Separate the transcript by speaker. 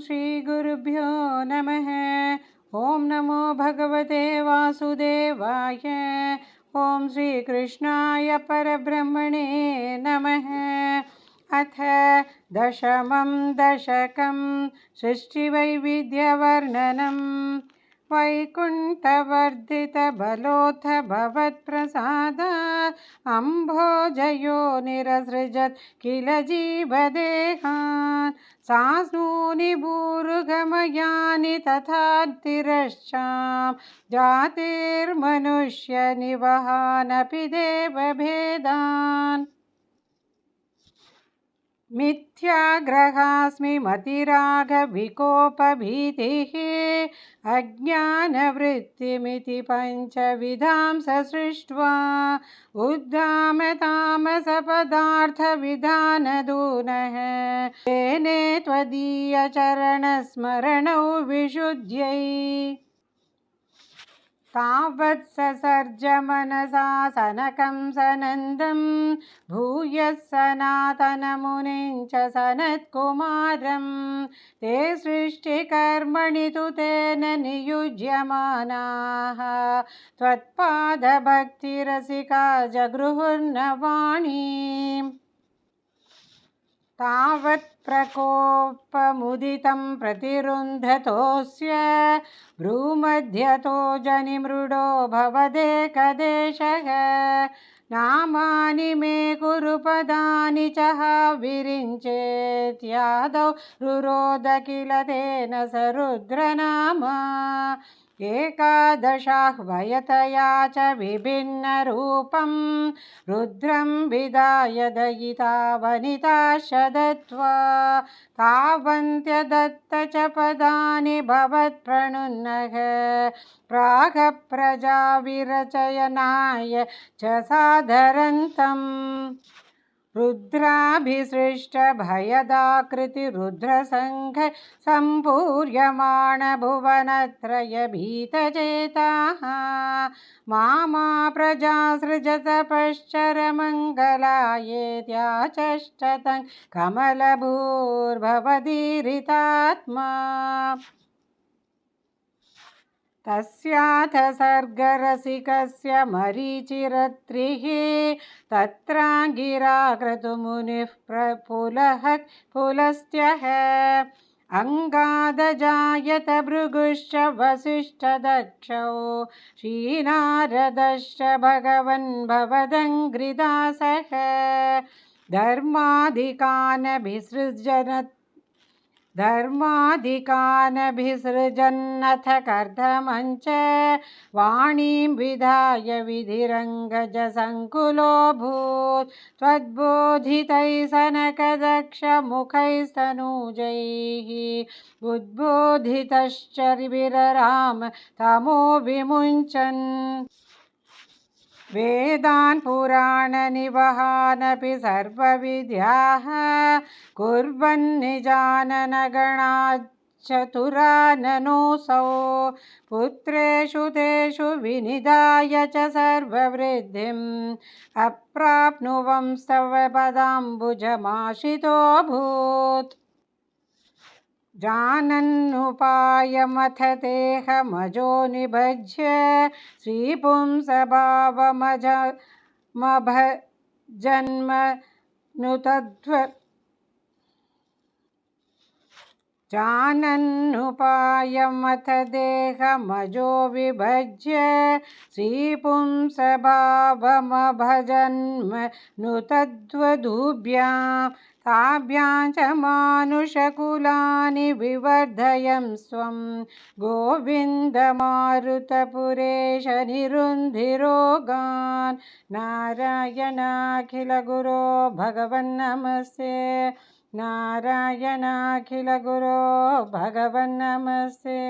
Speaker 1: श्रीगुरुभ्यो नमः। ॐ नमो भगवते वासुदेवाय। ॐ श्रीकृष्णाय परब्रह्मणे नमः। अथ दशमं दशकं सृष्टिवैविध्यवर्णनम्। वैकुण्ठवर्धितबलोऽथ भवत्प्रसादात् अम्भोजयो निरसृजत् किल जीवदेहान्। सास्नूनि भूरुगमयानि तथा तिरश्चां जातिर्मनुष्यनिवहानपि देवभेदान्। मिथ्याग्रहास्मि मतिरागविकोपभीतिः अज्ञानवृत्तिमिति पञ्चविधां ससृष्ट्वा उद्दामतामसपदार्थविधानदूनः तेने त्वदीयचरणस्मरणौ विशुद्ध्यै। तावत् ससर्ज मनसा सनकं सनन्दं भूयः सनातनमुनिं च सनत्कुमारं ते सृष्टिकर्मणि तु तेन नियुज्यमानाः त्वत्पादभक्तिरसिका जगृहुर्नवाणीम्। तावत् प्रकोपमुदितं प्रतिरुन्धतोऽस्य भ्रूमध्यतो जनिमृडो भवदेकदेशः। नामानि मे कुरु पदानि च विरिञ्चेत्यादौ रुरोद किल तेन स रुद्रनामा। एकादशाह्वयतया च विभिन्नरूपं रुद्रं विदाय दयिता वनिताश्च दत्त्वा तावन्त्यदत्त च पदानि भवत्प्रणुन्नः प्रागप्रजा विरचयनाय च सादरन्तम्। रुद्राभिसृष्टभयदाकृतिरुद्रसङ्घ सम्पूर्यमाण भुवनत्रयभीतचेताः मामा प्रजा सृजतपश्चरमङ्गलायेत्याचष्टतं कमलभूर्भवदीरितात्मा। तस्याथ सर्गरसिकस्य मरीचिरत्रिः तत्राङ्गिरा क्रतुमुनिः प्रफुलः पुलस्त्यः अङ्गादजायत भृगुश्च वसिष्ठदक्षौ श्रीनारदश्च भगवन् भवदङ्घ्रिदासः धर्माधिकानभिसृजन्नथ कर्दमञ्च वाणीं विधाय विधिरङ्गजसङ्कुलोऽभूत् त्वद्बोधितैः सनकदक्षमुखैस्तनूजैः उद्बोधितश्च विरराम तमो विमुञ्चन्। वेदान् पुराणनिवहानपि सर्वविद्याः कुर्वन्निजाननगणाच्चतुराननोऽसौ पुत्रेषु तेषु विनिधाय च सर्ववृद्धिम् अप्राप्नुवंस्तव पदाम्बुजमाश्रितोऽभूत्। जानन्नुपायमथ तेऽहमजो निभज्य जानन्नुपायमथ देहमजो विभज्य श्रीपुंसभावमभजन्मनु ताभ्यां च मानुषकुलानि विवर्धयं स्वं गोविन्दमारुतपुरेश निरुन्धिरोगान्। नारायणाखिलगुरो भगवन्नमस्ते। नारायणाखिलगुरो भगवन्नमस्ते।